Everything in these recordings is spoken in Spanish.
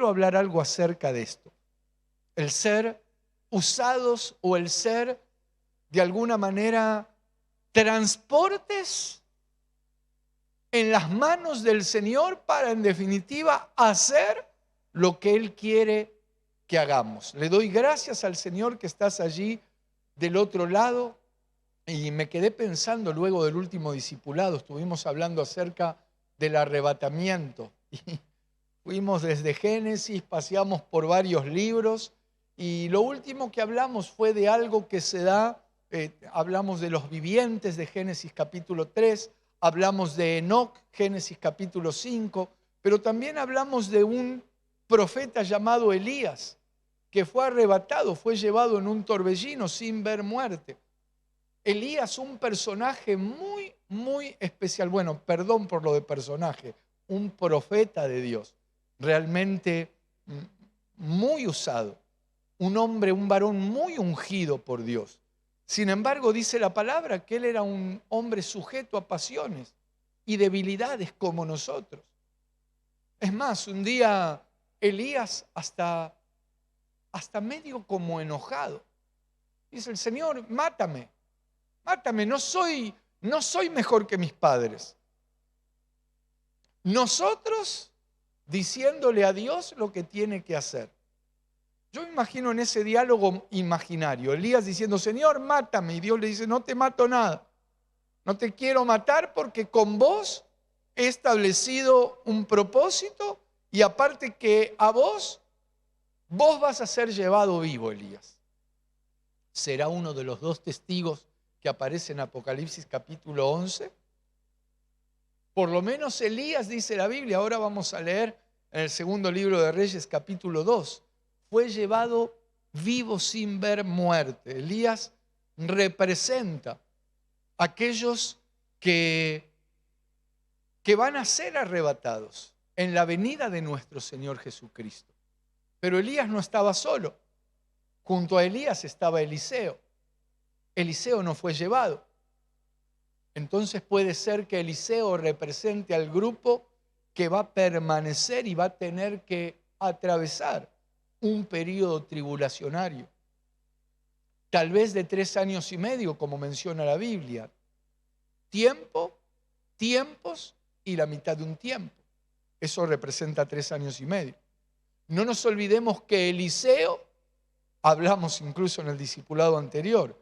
quiero hablar algo acerca de esto. El ser usados o el ser, de alguna manera, transportes en las manos del Señor para, en definitiva, hacer lo que Él quiere que hagamos. Le doy gracias al Señor que estás allí del otro lado, y me quedé pensando luego del último discipulado. Estuvimos hablando acerca del arrebatamiento y fuimos desde Génesis, paseamos por varios libros, y lo último que hablamos fue de algo que se da, hablamos de los vivientes de Génesis capítulo 3, hablamos de Enoc, Génesis capítulo 5, pero también hablamos de un profeta llamado Elías, que fue arrebatado, fue llevado en un torbellino sin ver muerte. Elías, un personaje muy, muy especial. Bueno, perdón por lo de personaje, un profeta de Dios, realmente muy usado, un hombre, un varón muy ungido por Dios. Sin embargo, dice la palabra que él era un hombre sujeto a pasiones y debilidades como nosotros. Es más, un día Elías hasta medio como enojado, dice: el Señor, mátame, no soy mejor que mis padres. Nosotros diciéndole a Dios lo que tiene que hacer. Yo me imagino en ese diálogo imaginario, Elías diciendo: Señor, mátame. Y Dios le dice: no te mato nada. No te quiero matar porque con vos he establecido un propósito, y aparte que a vos vas a ser llevado vivo, Elías. ¿Será uno de los dos testigos que aparece en Apocalipsis capítulo 11? Por lo menos Elías, dice la Biblia. Ahora vamos a leer en el segundo libro de Reyes capítulo 2. Fue llevado vivo sin ver muerte. Elías representa a aquellos que van a ser arrebatados en la venida de nuestro Señor Jesucristo. Pero Elías no estaba solo. Junto a Elías estaba Eliseo. Eliseo no fue llevado. Entonces puede ser que Eliseo represente al grupo que va a permanecer y va a tener que atravesar un periodo tribulacionario. Tal vez de 3 años y medio, como menciona la Biblia. Tiempo, tiempos y la mitad de un tiempo. Eso representa 3 años y medio. No nos olvidemos que Eliseo, hablamos incluso en el discipulado anterior,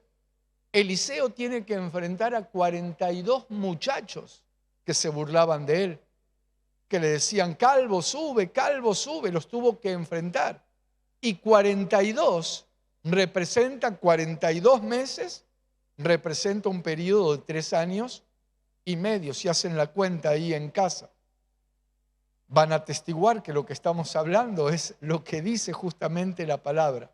Eliseo tiene que enfrentar a 42 muchachos que se burlaban de él, que le decían: calvo, sube, los tuvo que enfrentar. Y 42 representa 42 meses, representa un periodo de 3 años y medio. Si hacen la cuenta ahí en casa, van a atestiguar que lo que estamos hablando es lo que dice justamente la palabra.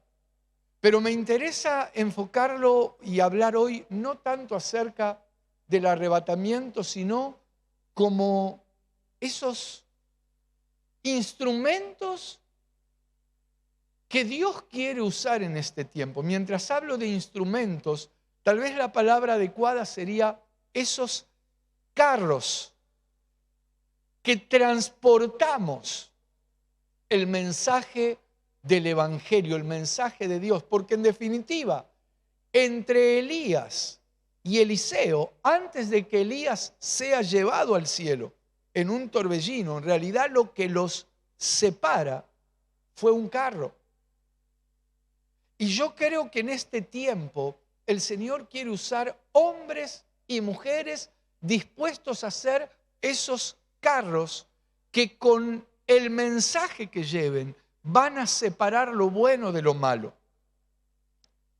Pero me interesa enfocarlo y hablar hoy no tanto acerca del arrebatamiento, sino como esos instrumentos que Dios quiere usar en este tiempo. Mientras hablo de instrumentos, tal vez la palabra adecuada sería esos carros que transportamos el mensaje del Evangelio, el mensaje de Dios. Porque en definitiva, entre Elías y Eliseo, antes de que Elías sea llevado al cielo en un torbellino, en realidad lo que los separa fue un carro. Y yo creo que en este tiempo el Señor quiere usar hombres y mujeres dispuestos a ser esos carros que con el mensaje que lleven van a separar lo bueno de lo malo.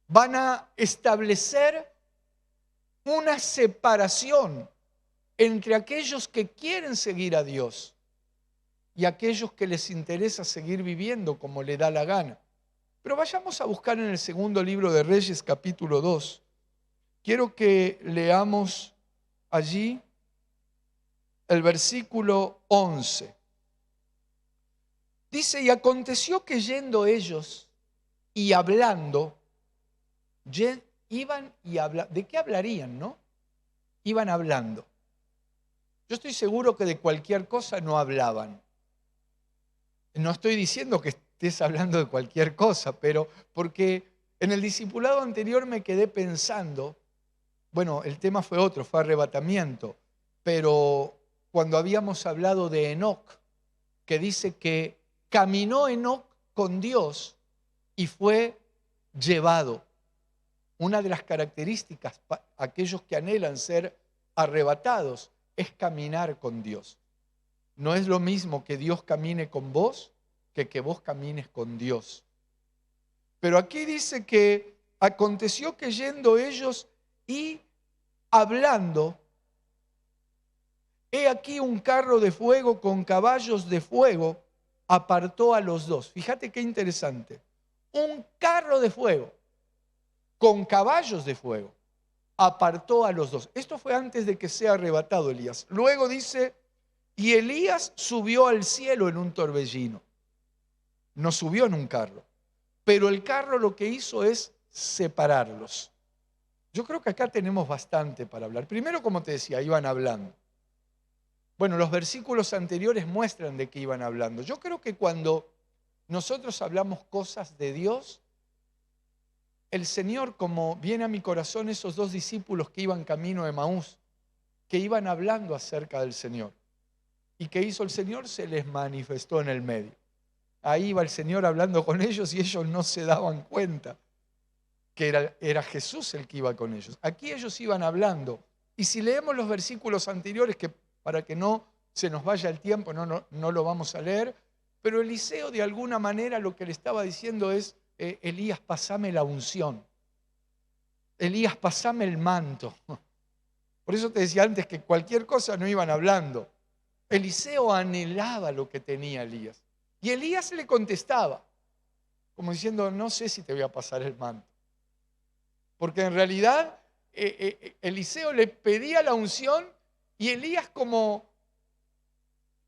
Van a establecer una separación entre aquellos que quieren seguir a Dios y aquellos que les interesa seguir viviendo como le da la gana. Pero vayamos a buscar en el segundo libro de Reyes, capítulo 2. Quiero que leamos allí el versículo 11. Dice: y aconteció que yendo ellos y hablando, iban y hablando. ¿De qué hablarían, no? Iban hablando. Yo estoy seguro que de cualquier cosa no hablaban. No estoy diciendo que estés hablando de cualquier cosa, pero porque en el discipulado anterior me quedé pensando, bueno, el tema fue otro, fue arrebatamiento, pero cuando habíamos hablado de Enoc, que dice que caminó Enoc con Dios y fue llevado. Una de las características, aquellos que anhelan ser arrebatados, es caminar con Dios. No es lo mismo que Dios camine con vos que vos camines con Dios. Pero aquí dice que aconteció que yendo ellos y hablando, he aquí un carro de fuego con caballos de fuego apartó a los dos. Fíjate qué interesante. Un carro de fuego con caballos de fuego apartó a los dos. Esto fue antes de que sea arrebatado Elías. Luego dice, y Elías subió al cielo en un torbellino. No subió en un carro, pero el carro lo que hizo es separarlos. Yo creo que acá tenemos bastante para hablar. Primero, como te decía, iban hablando. Bueno, los versículos anteriores muestran de qué iban hablando. Yo creo que cuando nosotros hablamos cosas de Dios, el Señor, como viene a mi corazón esos dos discípulos que iban camino de Emaús, que iban hablando acerca del Señor. ¿Y qué hizo el Señor? Se les manifestó en el medio. Ahí iba el Señor hablando con ellos y ellos no se daban cuenta que era Jesús el que iba con ellos. Aquí ellos iban hablando. Y si leemos los versículos anteriores, que para que no se nos vaya el tiempo, no lo vamos a leer, pero Eliseo de alguna manera lo que le estaba diciendo es, Elías, pasame la unción. Elías, pasame el manto. Por eso te decía antes que cualquier cosa no iban hablando. Eliseo anhelaba lo que tenía Elías. Y Elías le contestaba, como diciendo, no sé si te voy a pasar el manto. Porque en realidad Eliseo le pedía la unción y Elías como,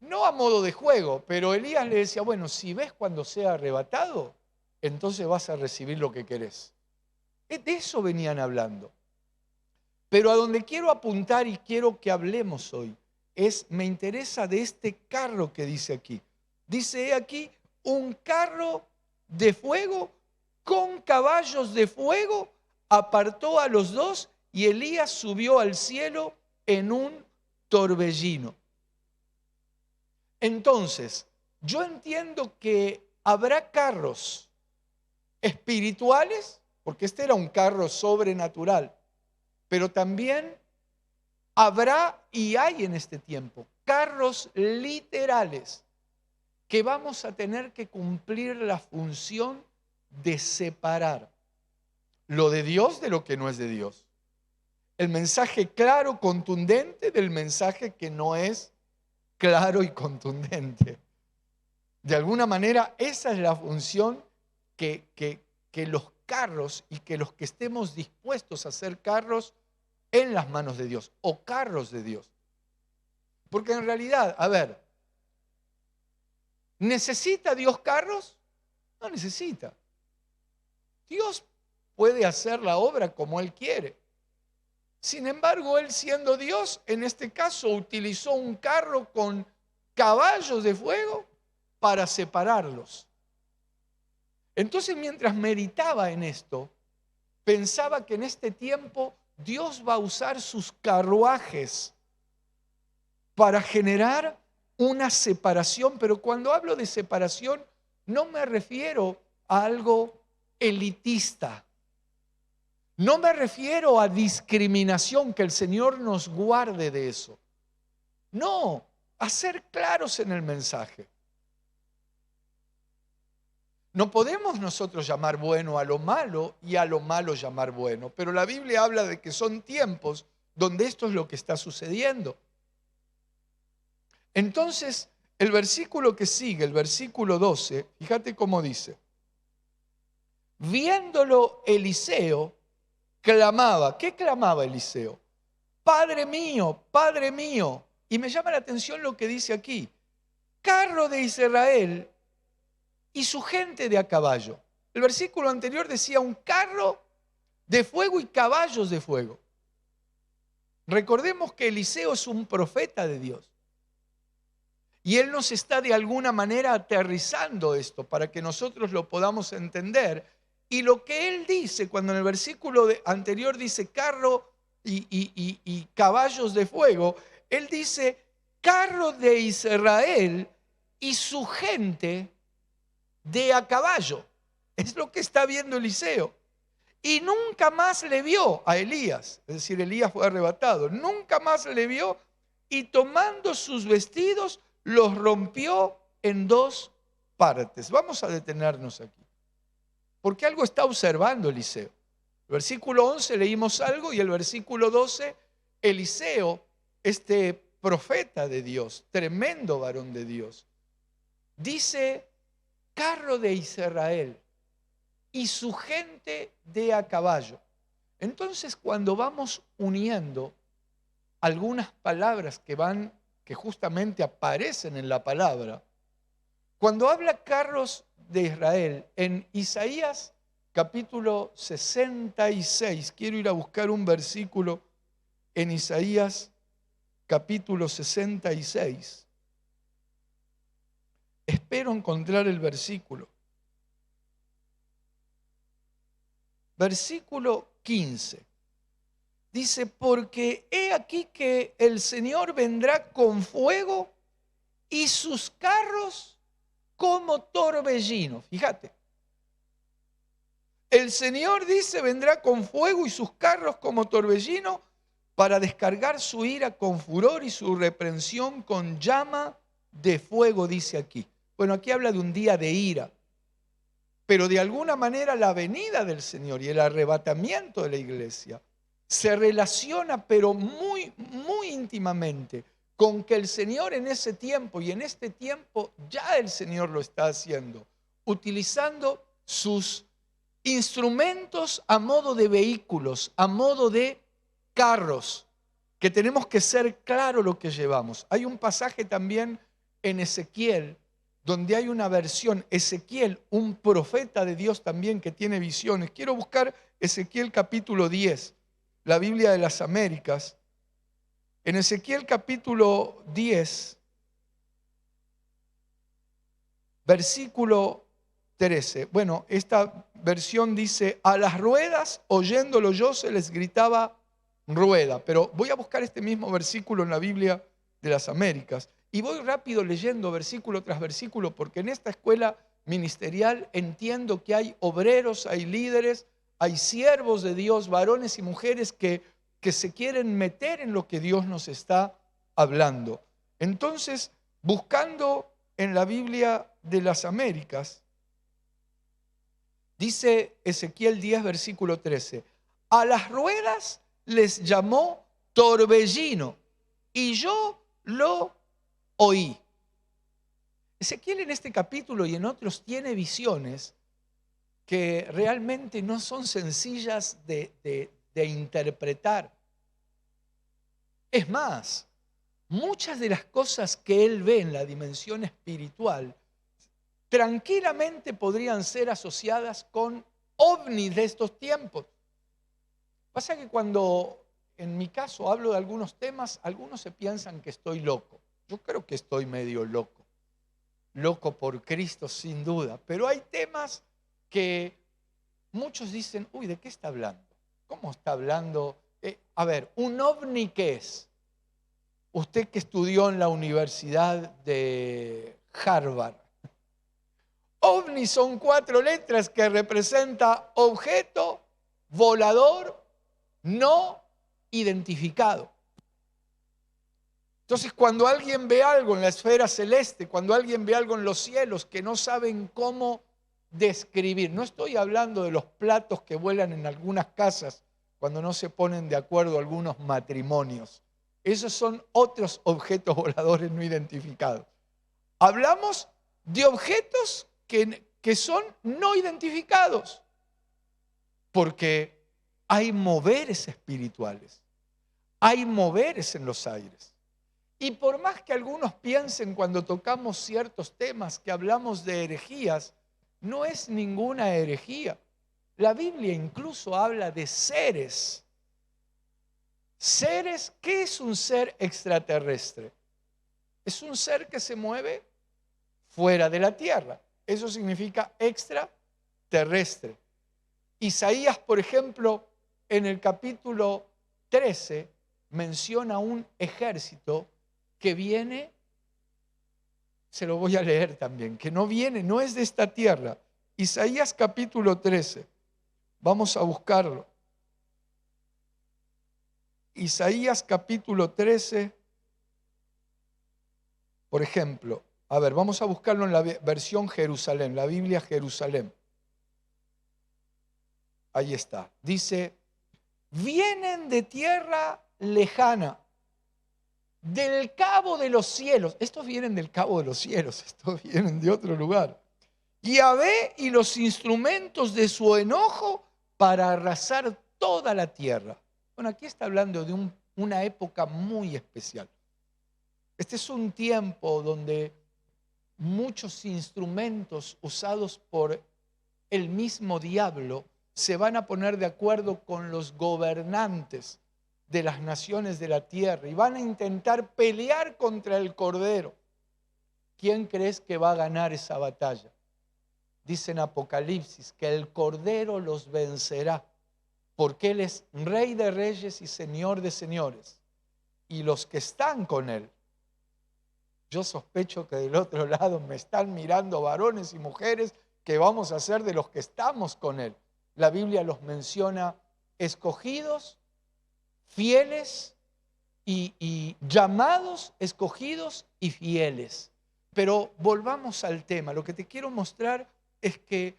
no a modo de juego, pero Elías le decía, bueno, si ves cuando sea arrebatado, entonces vas a recibir lo que querés. De eso venían hablando. Pero a donde quiero apuntar y quiero que hablemos hoy, me interesa de este carro que dice aquí. Dice aquí, un carro de fuego con caballos de fuego apartó a los dos y Elías subió al cielo en un torbellino. Entonces, yo entiendo que habrá carros espirituales, porque este era un carro sobrenatural, pero también habrá y hay en este tiempo carros literales que vamos a tener que cumplir la función de separar lo de Dios de lo que no es de Dios. El mensaje claro, contundente del mensaje que no es claro y contundente. De alguna manera esa es la función que los carros y que los que estemos dispuestos a ser carros en las manos de Dios o carros de Dios. Porque en realidad, a ver, ¿necesita Dios carros? No necesita. Dios puede hacer la obra como Él quiere. Sin embargo, Él siendo Dios, en este caso utilizó un carro con caballos de fuego para separarlos. Entonces, mientras meditaba en esto, pensaba que en este tiempo Dios va a usar sus carruajes para generar una separación, pero cuando hablo de separación no me refiero a algo elitista. No me refiero a discriminación, que el Señor nos guarde de eso. No, a ser claros en el mensaje. No podemos nosotros llamar bueno a lo malo y a lo malo llamar bueno, pero la Biblia habla de que son tiempos donde esto es lo que está sucediendo. Entonces, el versículo que sigue, el versículo 12, fíjate cómo dice. Viéndolo Eliseo, clamaba. ¿Qué clamaba Eliseo? Padre mío, Padre mío. Y me llama la atención lo que dice aquí. Carro de Israel y su gente de a caballo. El versículo anterior decía un carro de fuego y caballos de fuego. Recordemos que Eliseo es un profeta de Dios. Y Él nos está de alguna manera aterrizando esto para que nosotros lo podamos entender. Y lo que Él dice, cuando en el versículo anterior dice carro y caballos de fuego, Él dice carro de Israel y su gente de a caballo. Es lo que está viendo Eliseo. Y nunca más le vio a Elías, es decir, Elías fue arrebatado, nunca más le vio y tomando sus vestidos los rompió en dos partes. Vamos a detenernos aquí, porque algo está observando Eliseo. El versículo 11 leímos algo y el versículo 12, Eliseo, este profeta de Dios, tremendo varón de Dios, dice, carro de Israel y su gente de a caballo. Entonces, cuando vamos uniendo algunas palabras que justamente aparecen en la palabra, cuando habla carros de Israel, en Isaías capítulo 66, quiero ir a buscar un versículo en Isaías capítulo 66. Espero encontrar el versículo. Versículo 15. Dice, porque he aquí que el Señor vendrá con fuego y sus carros como torbellino. Fíjate. El Señor dice, vendrá con fuego y sus carros como torbellino para descargar su ira con furor y su reprensión con llama de fuego, dice aquí. Bueno, aquí habla de un día de ira. Pero de alguna manera la venida del Señor y el arrebatamiento de la iglesia se relaciona, pero muy, muy íntimamente, con que el Señor en ese tiempo y en este tiempo ya el Señor lo está haciendo, utilizando sus instrumentos a modo de vehículos, a modo de carros, que tenemos que ser claro lo que llevamos. Hay un pasaje también en Ezequiel, donde hay una versión, Ezequiel, un profeta de Dios también que tiene visiones. Quiero buscar Ezequiel capítulo 10, la Biblia de las Américas. En Ezequiel capítulo 10, versículo 13. Bueno, esta versión dice, a las ruedas, oyéndolo yo, se les gritaba rueda. Pero voy a buscar este mismo versículo en la Biblia de las Américas. Y voy rápido leyendo versículo tras versículo, porque en esta escuela ministerial entiendo que hay obreros, hay líderes, hay siervos de Dios, varones y mujeres que se quieren meter en lo que Dios nos está hablando. Entonces, buscando en la Biblia de las Américas, dice Ezequiel 10, versículo 13, a las ruedas les llamó torbellino, y yo lo oí. Ezequiel en este capítulo y en otros tiene visiones que realmente no son sencillas de interpretar. Es más, muchas de las cosas que él ve en la dimensión espiritual tranquilamente podrían ser asociadas con ovnis de estos tiempos. Pasa que cuando en mi caso hablo de algunos temas, algunos se piensan que estoy loco. Yo creo que estoy medio loco. Loco por Cristo, sin duda. Pero hay temas que muchos dicen, uy, ¿de qué está hablando? ¿Cómo está hablando? A ver, ¿un ovni qué es? Usted que estudió en la Universidad de Harvard. OVNI son 4 letras que representa objeto volador no identificado. Entonces, cuando alguien ve algo en la esfera celeste, cuando alguien ve algo en los cielos que no saben cómo describir, no estoy hablando de los platos que vuelan en algunas casas cuando no se ponen de acuerdo algunos matrimonios. Esos son otros objetos voladores no identificados. Hablamos de objetos que son no identificados, porque hay moveres espirituales, hay moveres en los aires. Y por más que algunos piensen cuando tocamos ciertos temas que hablamos de herejías, no es ninguna herejía. La Biblia incluso habla de seres. Seres, ¿qué es un ser extraterrestre? Es un ser que se mueve fuera de la tierra. Eso significa extraterrestre. Isaías, por ejemplo, en el capítulo 13, menciona un ejército que viene, se lo voy a leer también, que no viene, no es de esta tierra. Isaías capítulo 13, vamos a buscarlo. Isaías capítulo 13, por ejemplo, a ver, vamos a buscarlo en la versión Jerusalén, la Biblia Jerusalén. Ahí está. Dice, vienen de tierra lejana, del cabo de los cielos. Estos vienen del cabo de los cielos, estos vienen de otro lugar. Yahvé y los instrumentos de su enojo para arrasar toda la tierra. Bueno, aquí está hablando de una época muy especial. Este es un tiempo donde muchos instrumentos usados por el mismo diablo se van a poner de acuerdo con los gobernantes de las naciones de la tierra y van a intentar pelear contra el Cordero. ¿Quién crees que va a ganar esa batalla? Dice en Apocalipsis que el Cordero los vencerá, porque Él es Rey de reyes y Señor de señores. Y los que están con Él, yo sospecho que del otro lado me están mirando varones y mujeres que vamos a ser de los que estamos con Él. La Biblia los menciona escogidos, fieles y llamados, escogidos y fieles. Pero volvamos al tema. Lo que te quiero mostrar es que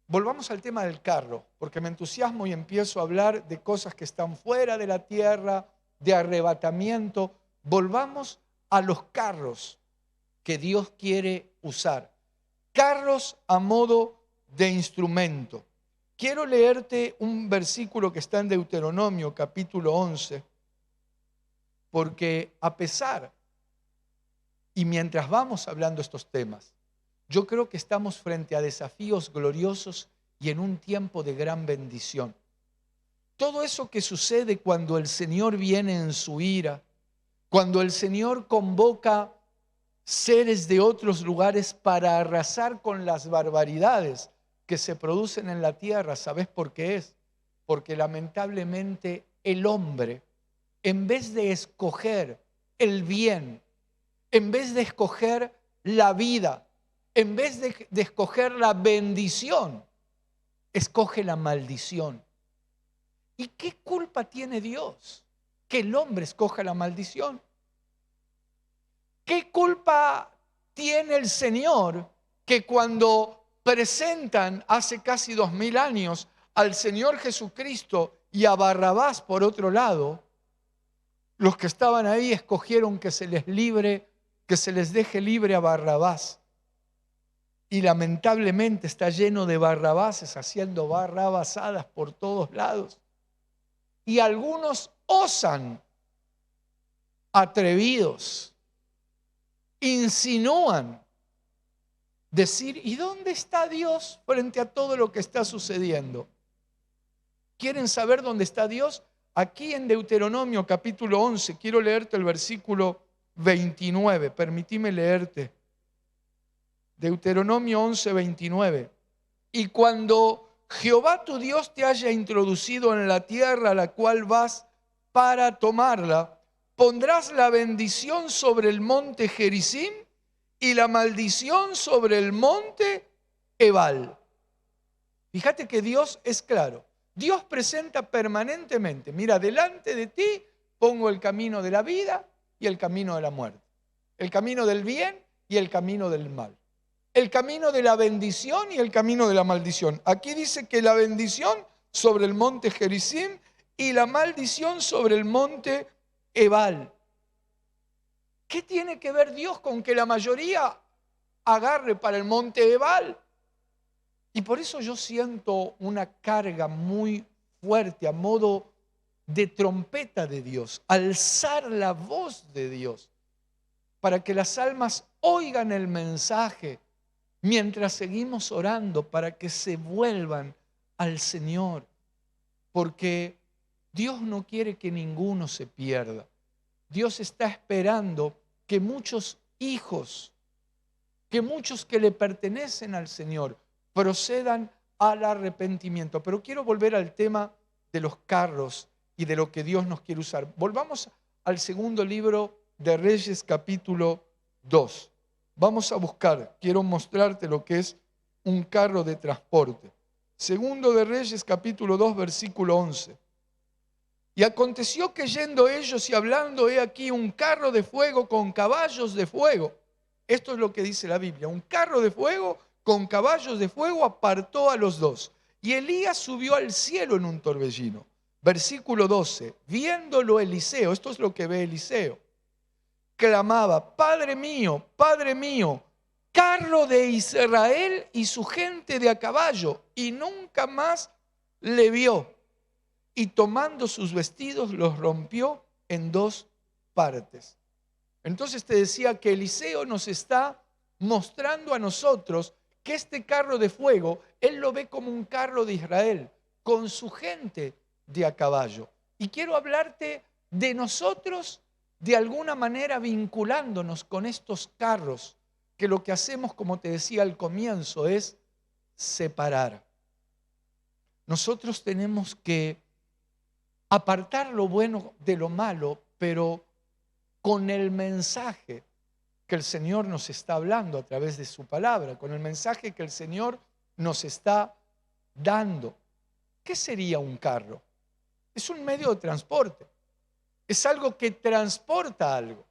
volvamos al tema del carro, porque me entusiasmo y empiezo a hablar de cosas que están fuera de la tierra, de arrebatamiento. Volvamos a los carros que Dios quiere usar. Carros a modo de instrumento. Quiero leerte un versículo que está en Deuteronomio capítulo 11, porque a pesar, y mientras vamos hablando estos temas, yo creo que estamos frente a desafíos gloriosos y en un tiempo de gran bendición. Todo eso que sucede cuando el Señor viene en su ira, cuando el Señor convoca seres de otros lugares para arrasar con las barbaridades que se producen en la tierra, ¿sabes por qué es? Porque lamentablemente el hombre, en vez de escoger el bien, en vez de escoger la vida, en vez de escoger la bendición, escoge la maldición. ¿Y qué culpa tiene Dios que el hombre escoja la maldición? ¿Qué culpa tiene el Señor que cuando presentan hace casi 2000 años al Señor Jesucristo y a Barrabás por otro lado, los que estaban ahí escogieron que se les deje libre a Barrabás? Y lamentablemente está lleno de barrabases haciendo barrabasadas por todos lados. Y algunos osan, atrevidos, insinúan decir, ¿y dónde está Dios frente a todo lo que está sucediendo? ¿Quieren saber dónde está Dios? Aquí en Deuteronomio capítulo 11, quiero leerte el versículo 29, permíteme leerte. Deuteronomio 11, 29. Y cuando Jehová tu Dios te haya introducido en la tierra a la cual vas para tomarla, pondrás la bendición sobre el monte Gerizim y la maldición sobre el monte Ebal. Fíjate que Dios es claro. Dios presenta permanentemente, mira, delante de ti pongo el camino de la vida y el camino de la muerte, el camino del bien y el camino del mal, el camino de la bendición y el camino de la maldición. Aquí dice que la bendición sobre el monte Gerizim y la maldición sobre el monte Ebal. ¿Qué tiene que ver Dios con que la mayoría agarre para el monte Ebal? Y por eso yo siento una carga muy fuerte a modo de trompeta de Dios, alzar la voz de Dios para que las almas oigan el mensaje mientras seguimos orando para que se vuelvan al Señor, porque Dios no quiere que ninguno se pierda. Dios está esperando que muchos hijos, que muchos que le pertenecen al Señor, procedan al arrepentimiento. Pero quiero volver al tema de los carros y de lo que Dios nos quiere usar. Volvamos al segundo libro de Reyes, capítulo 2. Vamos a buscar, quiero mostrarte lo que es un carro de transporte. Segundo de Reyes, capítulo 2, versículo 11. Y aconteció que yendo ellos y hablando, he aquí un carro de fuego con caballos de fuego. Esto es lo que dice la Biblia. Un carro de fuego con caballos de fuego apartó a los dos. Y Elías subió al cielo en un torbellino. Versículo 12. Viéndolo Eliseo, esto es lo que ve Eliseo, clamaba: Padre mío, carro de Israel y su gente de a caballo. Y nunca más le vio. Y tomando sus vestidos los rompió en dos partes. Entonces te decía que Eliseo nos está mostrando a nosotros que este carro de fuego, él lo ve como un carro de Israel, con su gente de a caballo. Y quiero hablarte de nosotros de alguna manera vinculándonos con estos carros, que lo que hacemos, como te decía al comienzo, es separar. Nosotros tenemos que apartar lo bueno de lo malo, pero con el mensaje que el Señor nos está hablando a través de su palabra, con el mensaje que el Señor nos está dando. ¿Qué sería un carro? Es un medio de transporte. Es algo que transporta algo.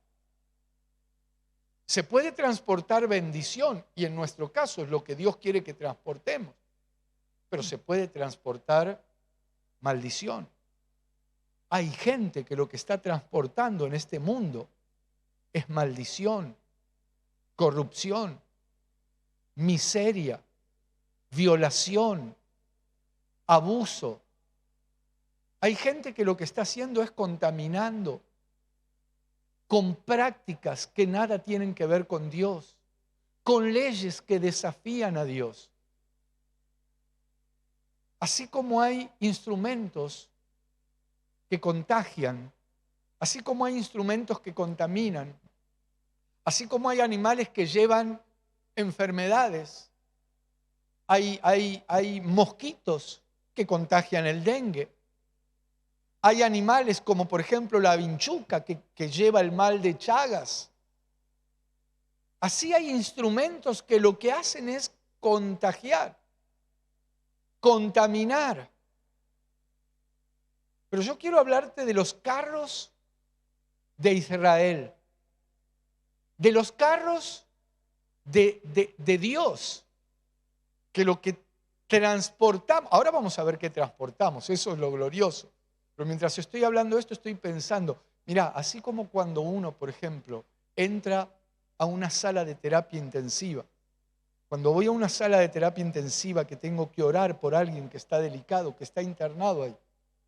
Se puede transportar bendición, y en nuestro caso es lo que Dios quiere que transportemos, pero se puede transportar maldición. Hay gente que lo que está transportando en este mundo es maldición, corrupción, miseria, violación, abuso. Hay gente que lo que está haciendo es contaminando con prácticas que nada tienen que ver con Dios, con leyes que desafían a Dios. Así como hay instrumentos que contagian, así como hay instrumentos que contaminan, así como hay animales que llevan enfermedades, hay mosquitos que contagian el dengue, hay animales como por ejemplo la vinchuca que lleva el mal de Chagas. Así hay instrumentos que lo que hacen es contagiar, contaminar. Pero yo quiero hablarte de los carros de Israel, de los carros de Dios, que lo que transportamos, ahora vamos a ver qué transportamos, eso es lo glorioso. Pero mientras estoy hablando de esto, estoy pensando, mira, así como cuando uno, por ejemplo, entra a una sala de terapia intensiva, cuando voy a una sala de terapia intensiva que tengo que orar por alguien que está delicado, que está internado ahí,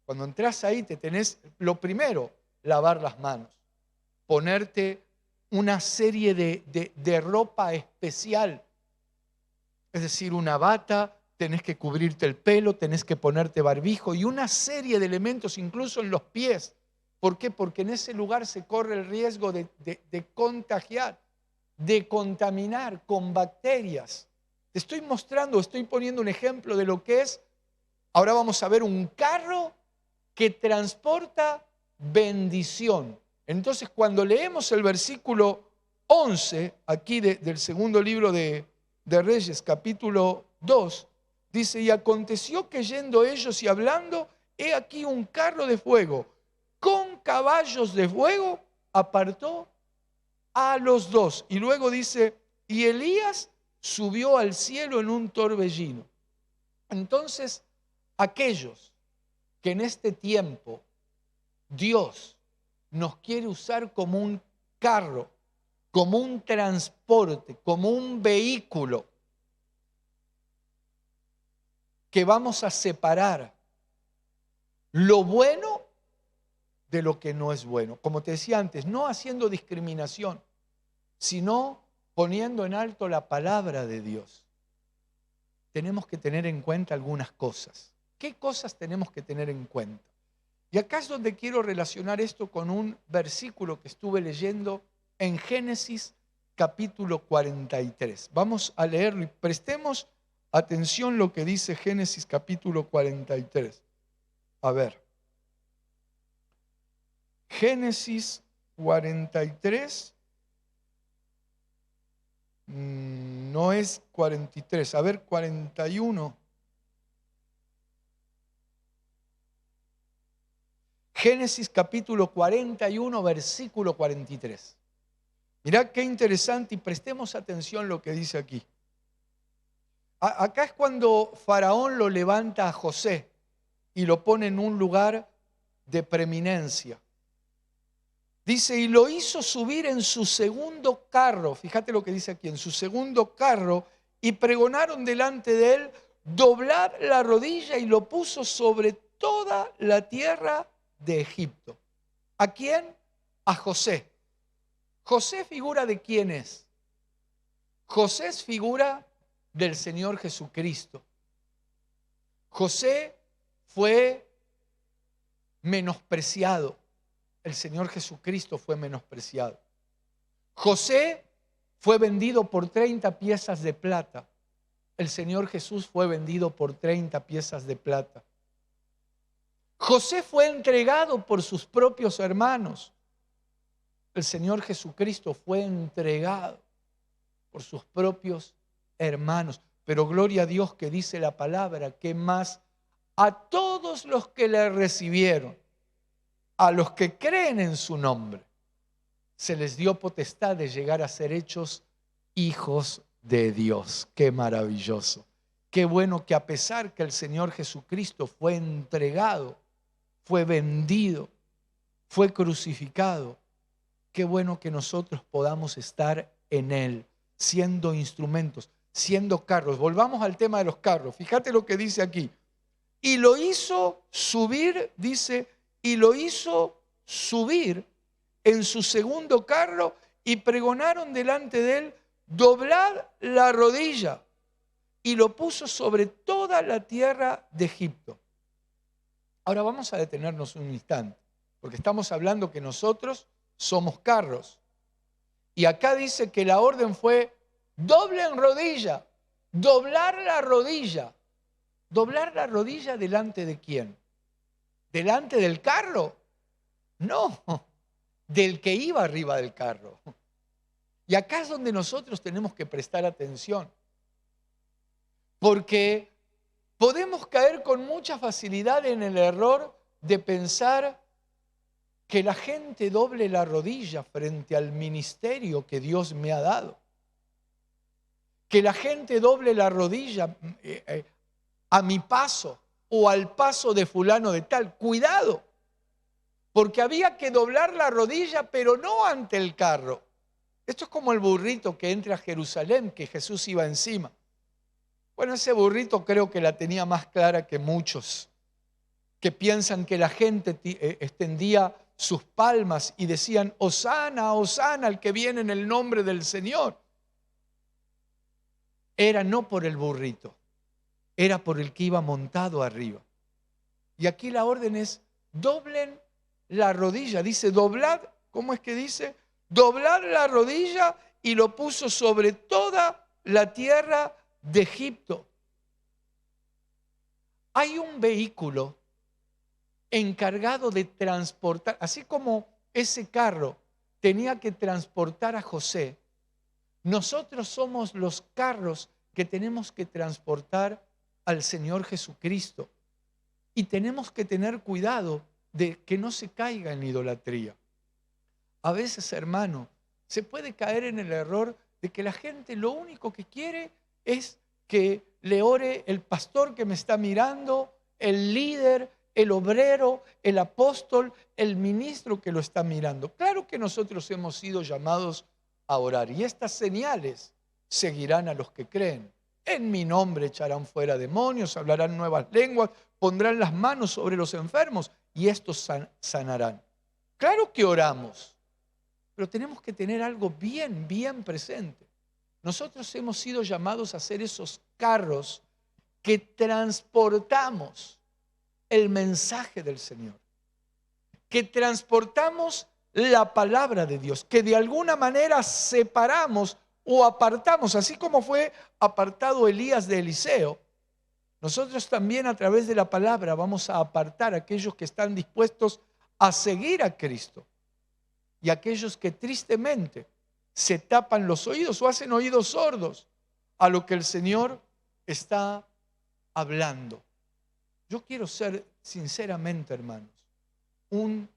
cuando entras ahí te tenés, lo primero, lavar las manos, ponerte una serie de ropa especial, es decir, una bata, tenés que cubrirte el pelo, tenés que ponerte barbijo y una serie de elementos incluso en los pies. ¿Por qué? Porque en ese lugar se corre el riesgo de contagiar, de contaminar con bacterias. Te estoy mostrando, estoy poniendo un ejemplo de lo que es. Ahora vamos a ver un carro que transporta bendición. Entonces, cuando leemos el versículo 11, aquí del segundo libro de Reyes, capítulo 2, dice: y aconteció que yendo ellos y hablando, he aquí un carro de fuego con caballos de fuego apartó a los dos. Y luego dice: y Elías subió al cielo en un torbellino. Entonces, aquellos que en este tiempo Dios nos quiere usar como un carro, como un transporte, como un vehículo, que vamos a separar lo bueno de lo que no es bueno. Como te decía antes, no haciendo discriminación, sino poniendo en alto la palabra de Dios. Tenemos que tener en cuenta algunas cosas. ¿Qué cosas tenemos que tener en cuenta? Y acá es donde quiero relacionar esto con un versículo que estuve leyendo en Génesis capítulo 43. Vamos a leerlo y prestemos atención lo que dice Génesis capítulo 43. A ver. Génesis 43. No es 43. A ver, 41. Génesis capítulo 41, versículo 43. Mirá qué interesante y prestemos atención lo que dice aquí. Acá es cuando Faraón lo levanta a José y lo pone en un lugar de preeminencia. Dice, y lo hizo subir en su segundo carro. Fíjate lo que dice aquí, en su segundo carro, y pregonaron delante de él, doblar la rodilla, y lo puso sobre toda la tierra de Egipto. ¿A quién? A José. ¿José figura de quién es? José es figura del Señor Jesucristo. José fue menospreciado. El Señor Jesucristo fue menospreciado. José fue vendido por 30 piezas de plata. El Señor Jesús fue vendido por 30 piezas de plata. José fue entregado por sus propios hermanos. El Señor Jesucristo fue entregado por sus propios hermanos. Pero gloria a Dios que dice la palabra que más a todos los que le recibieron, a los que creen en su nombre, se les dio potestad de llegar a ser hechos hijos de Dios. Qué maravilloso. Qué bueno que a pesar que el Señor Jesucristo fue entregado, fue vendido, fue crucificado, qué bueno que nosotros podamos estar en Él, siendo instrumentos, siendo carros. Volvamos al tema de los carros. Fíjate lo que dice aquí. Y lo hizo subir, dice, y lo hizo subir en su segundo carro y pregonaron delante de él, doblad la rodilla, y lo puso sobre toda la tierra de Egipto. Ahora vamos a detenernos un instante, porque estamos hablando que nosotros somos carros. Y acá dice que la orden fue, doblen rodilla, doblar la rodilla. ¿Doblar la rodilla delante de quién? ¿Delante del carro? No, del que iba arriba del carro. Y acá es donde nosotros tenemos que prestar atención. Porque podemos caer con mucha facilidad en el error de pensar que la gente doble la rodilla frente al ministerio que Dios me ha dado. Que la gente doble la rodilla a mi paso o al paso de fulano de tal. Cuidado, porque había que doblar la rodilla, pero no ante el carro. Esto es como el burrito que entra a Jerusalén, que Jesús iba encima. Bueno, ese burrito creo que la tenía más clara que muchos, que piensan que la gente extendía sus palmas y decían, Hosana, Hosana, al que viene en el nombre del Señor. Era no por el burrito, era por el que iba montado arriba. Y aquí la orden es, doblen la rodilla. Dice, doblad, ¿cómo es que dice? Doblad la rodilla, y lo puso sobre toda la tierra de Egipto. Hay un vehículo encargado de transportar, así como ese carro tenía que transportar a José, nosotros somos los carros que tenemos que transportar al Señor Jesucristo. Y tenemos que tener cuidado de que no se caiga en idolatría. A veces, hermano, se puede caer en el error de que la gente lo único que quiere es que le ore el pastor que me está mirando, el líder, el obrero, el apóstol, el ministro que lo está mirando. Claro que nosotros hemos sido llamados a orar y estas señales seguirán a los que creen. En mi nombre echarán fuera demonios, hablarán nuevas lenguas, pondrán las manos sobre los enfermos y estos sanarán. Claro que oramos, pero tenemos que tener algo bien presente. Nosotros hemos sido llamados a ser esos carros que transportamos el mensaje del Señor. que transportamos la palabra de Dios, que de alguna manera separamos o apartamos, así como fue apartado Elías de Eliseo. Nosotros también a través de la palabra vamos a apartar a aquellos que están dispuestos a seguir a Cristo y aquellos que tristemente se tapan los oídos o hacen oídos sordos a lo que el Señor está hablando. Yo quiero ser, sinceramente, hermanos, un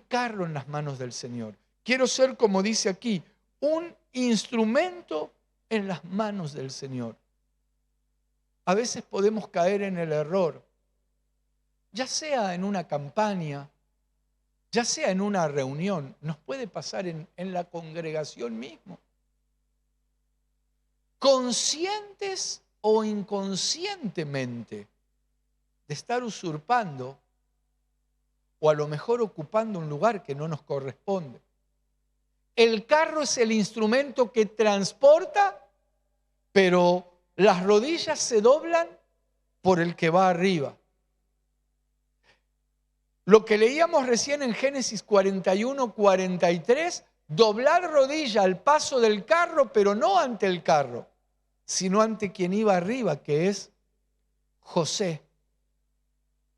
carro en las manos del Señor. Quiero ser, como dice aquí, un instrumento en las manos del Señor. A veces podemos caer en el error, ya sea en una campaña, ya sea en una reunión, nos puede pasar en la congregación mismo. Conscientes o inconscientemente de estar usurpando o a lo mejor ocupando un lugar que no nos corresponde. El carro es el instrumento que transporta, pero las rodillas se doblan por el que va arriba. Lo que leíamos recién en Génesis 41, 43, doblar rodilla al paso del carro, pero no ante el carro, sino ante quien iba arriba, que es José.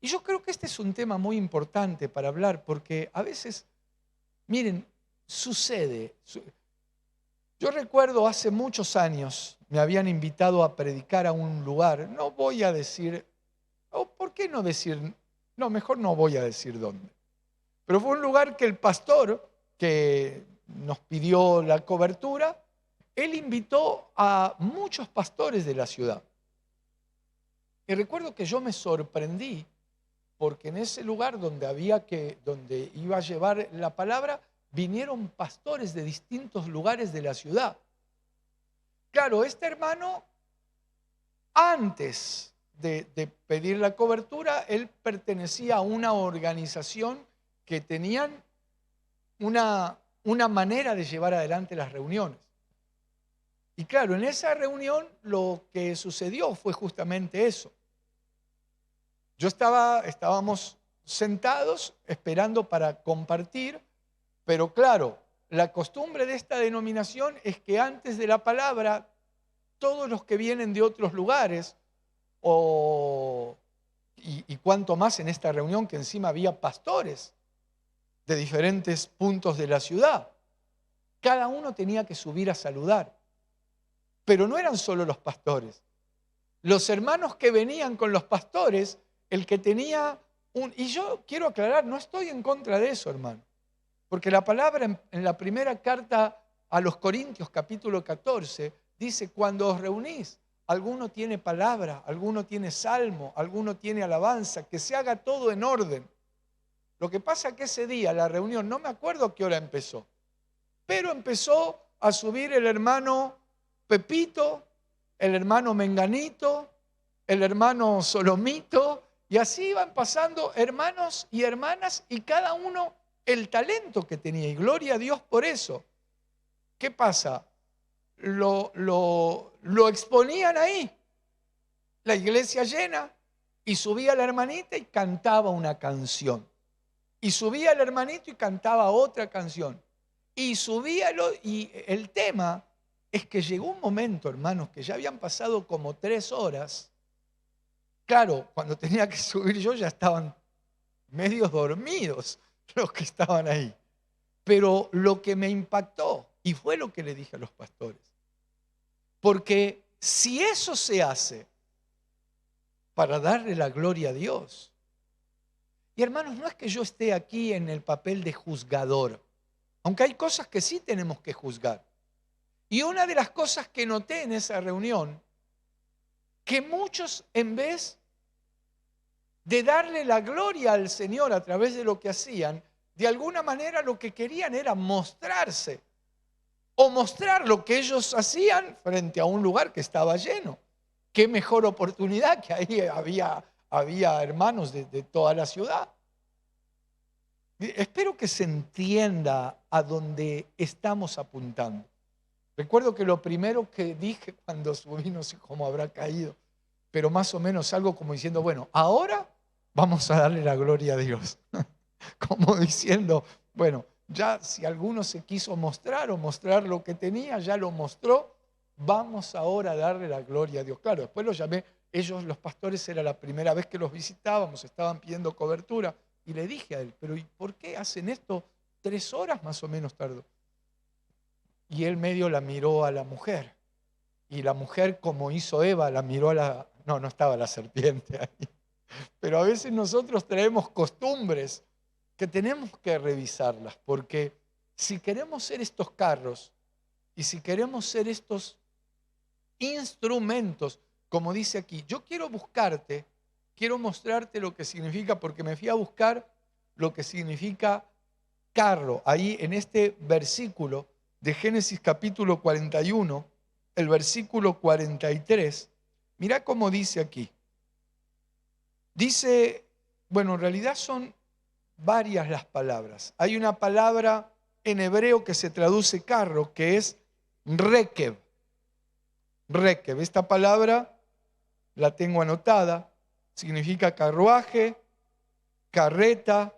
Y yo creo que este es un tema muy importante para hablar, porque a veces, miren, sucede. Yo recuerdo hace muchos años, me habían invitado a predicar a un lugar, no voy a decir, o ¿por qué no decir? No, mejor no voy a decir dónde. Pero fue un lugar que el pastor que nos pidió la cobertura, él invitó a muchos pastores de la ciudad. Y recuerdo que yo me sorprendí porque en ese lugar donde iba a llevar la palabra, vinieron pastores de distintos lugares de la ciudad. Claro, este hermano, antes de pedir la cobertura, él pertenecía a una organización que tenían una manera de llevar adelante las reuniones. Y claro, en esa reunión lo que sucedió fue justamente eso. Estábamos sentados esperando para compartir, pero claro, la costumbre de esta denominación es que antes de la palabra, todos los que vienen de otros lugares, y cuanto más en esta reunión que encima había pastores de diferentes puntos de la ciudad, cada uno tenía que subir a saludar. Pero no eran solo los pastores. Los hermanos que venían con los pastores, el que tenía y yo quiero aclarar, no estoy en contra de eso, hermano. Porque la palabra en la primera carta a los Corintios, capítulo 14, dice, cuando os reunís, alguno tiene palabra, alguno tiene salmo, alguno tiene alabanza, que se haga todo en orden. Lo que pasa es que ese día, la reunión, no me acuerdo a qué hora empezó, pero empezó a subir el hermano Pepito, el hermano Menganito, el hermano Solomito, y así iban pasando hermanos y hermanas y cada uno el talento que tenía, y gloria a Dios por eso. ¿Qué pasa? Lo exponían ahí, la iglesia llena, y subía la hermanita y cantaba una canción, y subía el hermanito y cantaba otra canción, y y el tema es que llegó un momento, hermanos, que ya habían pasado como 3 horas. Claro, cuando tenía que subir yo ya estaban medio dormidos los que estaban ahí. Pero lo que me impactó, y fue lo que le dije a los pastores, porque si eso se hace para darle la gloria a Dios, y hermanos, no es que yo esté aquí en el papel de juzgador, aunque hay cosas que sí tenemos que juzgar. Y una de las cosas que noté en esa reunión, que muchos en vez de darle la gloria al Señor a través de lo que hacían, de alguna manera lo que querían era mostrarse o mostrar lo que ellos hacían frente a un lugar que estaba lleno. Qué mejor oportunidad, que ahí había hermanos de toda la ciudad. Espero que se entienda a dónde estamos apuntando. Recuerdo que lo primero que dije cuando subí, no sé cómo habrá caído, pero más o menos algo como diciendo, bueno, ahora vamos a darle la gloria a Dios. Como diciendo, bueno, ya si alguno se quiso mostrar o mostrar lo que tenía, ya lo mostró, vamos ahora a darle la gloria a Dios. Claro, después los llamé, ellos los pastores era la primera vez que los visitábamos, estaban pidiendo cobertura, y le dije a él, pero ¿y por qué hacen esto? 3 horas más o menos tardó. Y él medio la miró a la mujer, y la mujer, como hizo Eva, la miró a la... No, no estaba la serpiente ahí. Pero a veces nosotros traemos costumbres que tenemos que revisarlas, porque si queremos ser estos carros y si queremos ser estos instrumentos, como dice aquí, yo quiero buscarte, quiero mostrarte lo que significa, porque me fui a buscar lo que significa carro, ahí en este versículo de Génesis capítulo 41, el versículo 43, mirá cómo dice aquí. Dice, bueno, en realidad son varias las palabras. Hay una palabra en hebreo que se traduce carro, que es rekev. Rekev, esta palabra la tengo anotada, significa carruaje, carreta,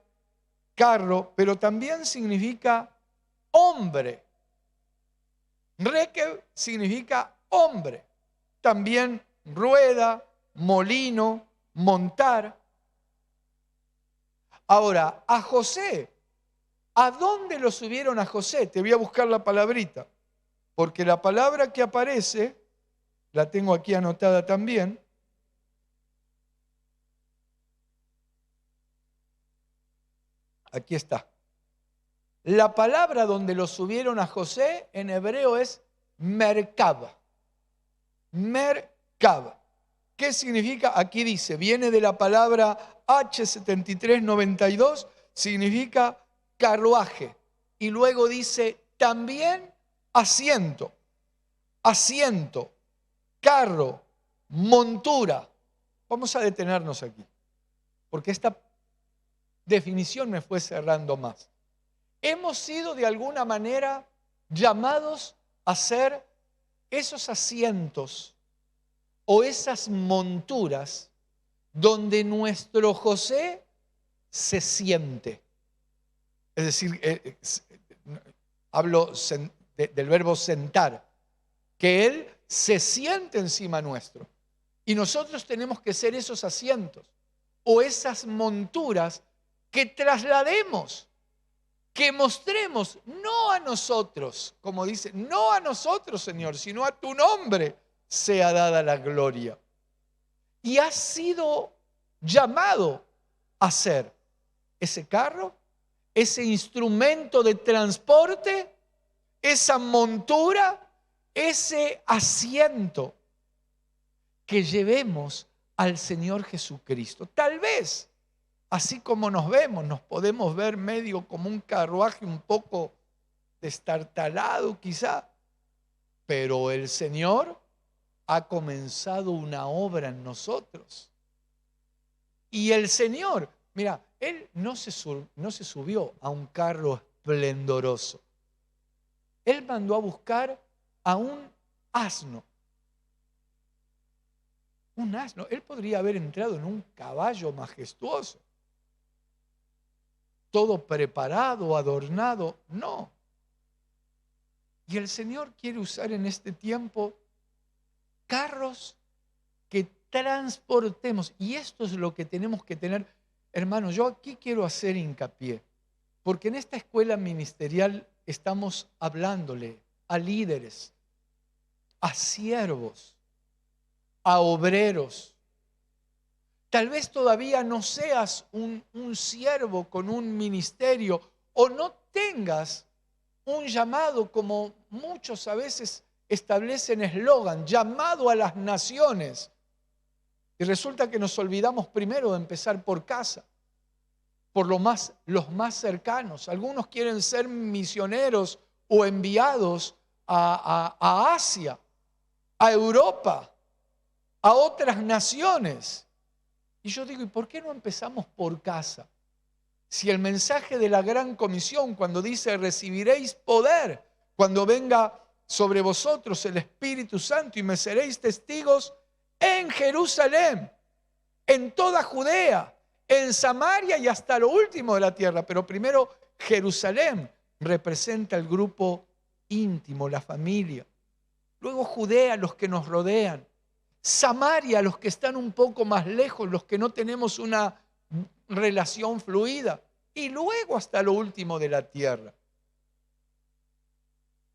carro, pero también significa hombre. Rekev significa hombre. También rueda, molino, montar. Ahora, a José, ¿a dónde lo subieron a José? Te voy a buscar la palabrita, porque la palabra que aparece, la tengo aquí anotada también. Aquí está. La palabra donde lo subieron a José en hebreo es merkab. Merkab. ¿Qué significa? Aquí dice, viene de la palabra H7392, significa carruaje. Y luego dice también asiento, asiento, carro, montura. Vamos a detenernos aquí, porque esta definición me fue cerrando más. Hemos sido de alguna manera llamados a ser esos asientos o esas monturas donde nuestro José se siente. Es decir, hablo del verbo sentar, que Él se siente encima nuestro. Y nosotros tenemos que ser esos asientos o esas monturas que traslademos, que mostremos, no a nosotros, como dice, no a nosotros, Señor, sino a tu nombre sea dada la gloria. Y has sido llamado a ser ese carro, ese instrumento de transporte, esa montura, ese asiento que llevemos al Señor Jesucristo. Tal vez, así como nos vemos, nos podemos ver medio como un carruaje un poco destartalado quizá, pero el Señor ha comenzado una obra en nosotros. Y el Señor, mira, Él no se subió a un carro esplendoroso. Él mandó a buscar a un asno. Un asno. Él podría haber entrado en un caballo majestuoso. Todo preparado, adornado. No. Y el Señor quiere usar en este tiempo carros que transportemos. Y esto es lo que tenemos que tener. Hermanos, yo aquí quiero hacer hincapié, porque en esta escuela ministerial estamos hablándole a líderes, a siervos, a obreros. Tal vez todavía no seas un siervo con un ministerio o no tengas un llamado como muchos a veces establecen eslogan, llamado a las naciones. Y resulta que nos olvidamos primero de empezar por casa, por los más cercanos. Algunos quieren ser misioneros o enviados a Asia, a Europa, a otras naciones. Y yo digo, ¿y por qué no empezamos por casa? Si el mensaje de la gran comisión, cuando dice recibiréis poder, cuando venga sobre vosotros el Espíritu Santo y me seréis testigos en Jerusalén, en toda Judea, en Samaria y hasta lo último de la tierra. Pero primero Jerusalén representa el grupo íntimo, la familia. Luego Judea, los que nos rodean. Samaria, los que están un poco más lejos, los que no tenemos una relación fluida. Y luego hasta lo último de la tierra.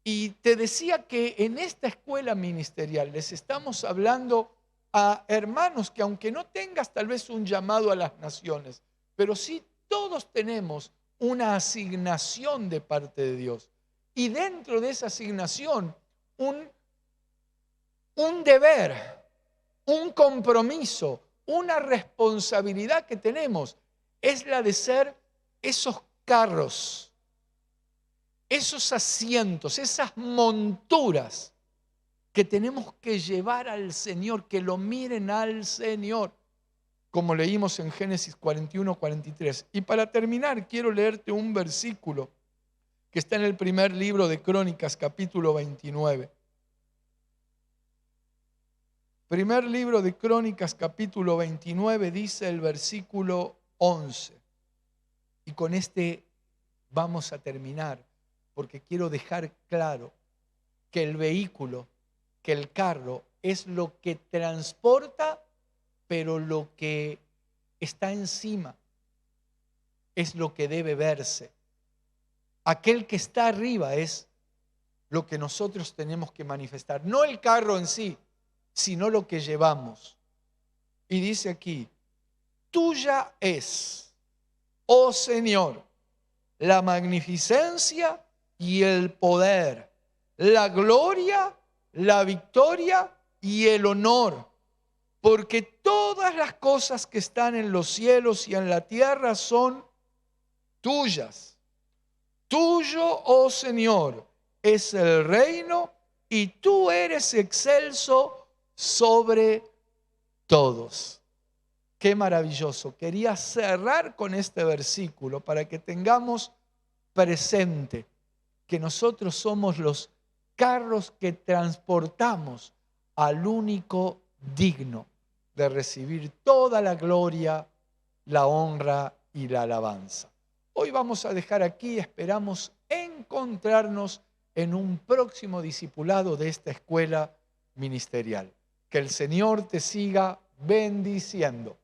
Y te decía que en esta escuela ministerial les estamos hablando a hermanos que aunque no tengas tal vez un llamado a las naciones, pero sí todos tenemos una asignación de parte de Dios. Y dentro de esa asignación, un deber, un compromiso, una responsabilidad que tenemos es la de ser esos carros, esos asientos, esas monturas que tenemos que llevar al Señor, que lo miren al Señor, como leímos en Génesis 41, 43. Y para terminar, quiero leerte un versículo que está en el primer libro de Crónicas, capítulo 29. Primer libro de Crónicas, capítulo 29, dice el versículo 11. Y con este vamos a terminar, porque quiero dejar claro que el vehículo, que el carro es lo que transporta, pero lo que está encima es lo que debe verse. Aquel que está arriba es lo que nosotros tenemos que manifestar, no el carro en sí, sino lo que llevamos. Y dice aquí, tuya es, oh Señor, la magnificencia y el poder, la gloria, la victoria y el honor, porque todas las cosas que están en los cielos y en la tierra son tuyas. Tuyo, oh Señor, es el reino y tú eres excelso sobre todos. Qué maravilloso. Quería cerrar con este versículo para que tengamos presente que nosotros somos los carros que transportamos al único digno de recibir toda la gloria, la honra y la alabanza. Hoy vamos a dejar aquí, esperamos encontrarnos en un próximo discipulado de esta escuela ministerial. Que el Señor te siga bendiciendo.